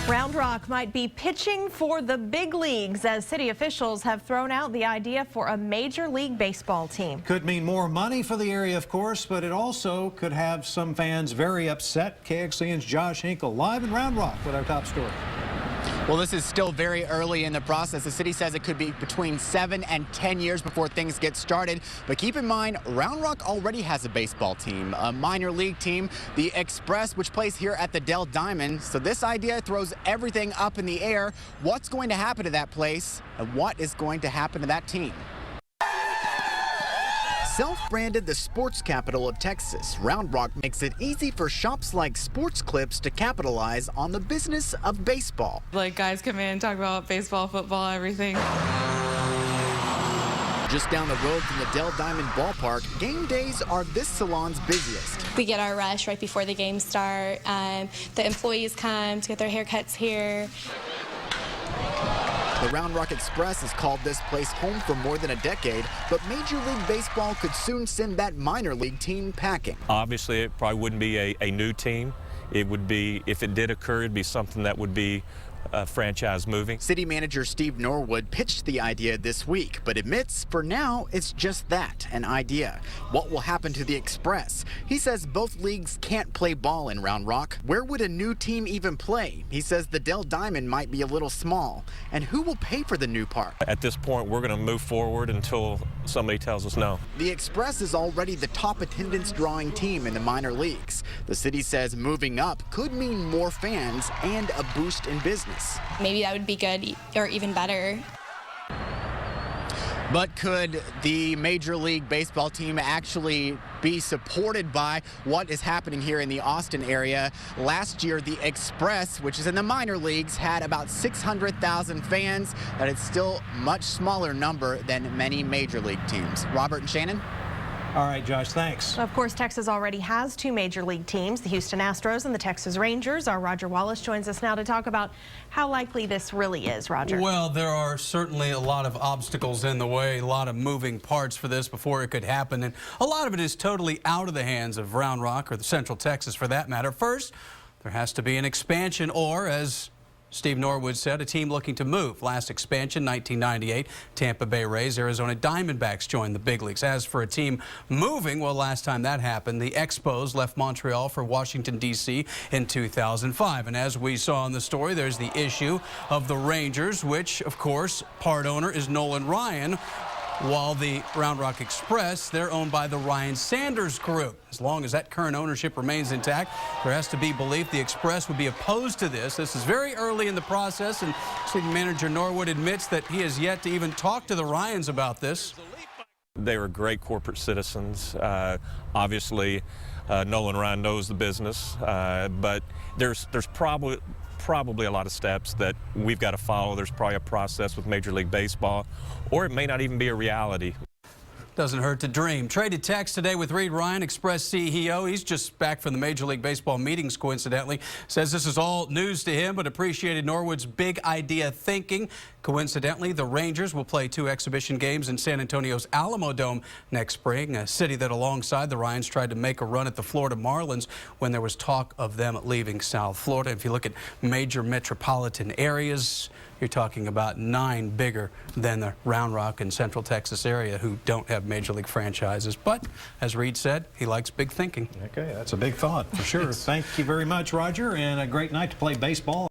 Round Rock might be pitching for the big leagues as city officials have thrown out the idea for a Major League Baseball team. Could mean more money for the area, of course, but it also could have some fans very upset. KXAN's Josh Hinkle live in Round Rock with our top story. Well, this is still very early in the process. The city says it could be between 7 and 10 years before things get started. But keep in mind, Round Rock already has a baseball team, a minor league team, the Express, which plays here at the Dell Diamond. So this idea throws everything up in the air. What's going to happen to that place, and what is going to happen to that team? Self-branded the sports capital of Texas, Round Rock makes it easy for shops like Sports Clips to capitalize on the business of baseball. Like, guys come in and talk about baseball, football, everything. Just down the road from the Dell Diamond Ballpark, game days are this salon's busiest. We get our rush right before the games start. The employees come to get their haircuts here. The Round Rock Express has called this place home for more than a decade, but Major League Baseball could soon send that minor league team packing. Obviously, it probably wouldn't be a new team. It would be, if it did occur, it'd be something that would be franchise moving. City Manager Steve Norwood pitched the idea this week, but admits for now it's just that, an idea. What will happen to the Express? He says both leagues can't play ball in Round Rock. Where would a new team even play? He says the Dell Diamond might be a little small. And who will pay for the new park? At this point, we're going to move forward until somebody tells us no. The Express is already the top attendance drawing team in the minor leagues. The city says moving up could mean more fans and a boost in business. Maybe that would be good or even better. But could the Major League Baseball team actually be supported by what is happening here in the Austin area? Last year, the Express, which is in the minor leagues, had about 600,000 fans. That is still a much smaller number than many Major League teams. Robert and Shannon? All right, Josh, thanks. Of course, Texas already has two Major League teams, the Houston Astros and the Texas Rangers. Our Roger Wallace joins us now to talk about how likely this really is, Roger. Well, there are certainly a lot of obstacles in the way, a lot of moving parts for this before it could happen, and a lot of it is totally out of the hands of Round Rock or the Central Texas for that matter. First, there has to be an expansion or, as Steve Norwood said, a team looking to move. Last expansion, 1998, Tampa Bay Rays, Arizona Diamondbacks joined the big leagues. As for a team moving, well, last time that happened, the Expos left Montreal for Washington, D.C. in 2005. And as we saw in the story, there's the issue of the Rangers, which, of course, part owner is Nolan Ryan, while the Round Rock Express, they're owned by the Ryan Sanders Group. As long as that current ownership remains intact, there has to be belief the Express would be opposed to this. This is very early in the process, and City Manager Norwood admits that he has yet to even talk to the Ryans about this. They were great corporate citizens. Obviously, Nolan Ryan knows the business, but there's probably a lot of steps that we've got to follow. There's probably a process with Major League Baseball, or it may not even be a reality. Doesn't hurt to dream. Traded text today with Reed Ryan, Express CEO. He's just back from the Major League Baseball meetings, coincidentally. Says this is all news to him, but appreciated Norwood's big idea thinking. Coincidentally, the Rangers will play 2 exhibition games in San Antonio's Alamo Dome next spring, a city that alongside the Ryans tried to make a run at the Florida Marlins when there was talk of them leaving South Florida. If you look at major metropolitan areas, you're talking about 9 bigger than the Round Rock and Central Texas area who don't have Major League franchises. But as Reed said, he likes big thinking. Okay, that's a big thought for sure. Thank you very much, Roger, and a great night to play baseball.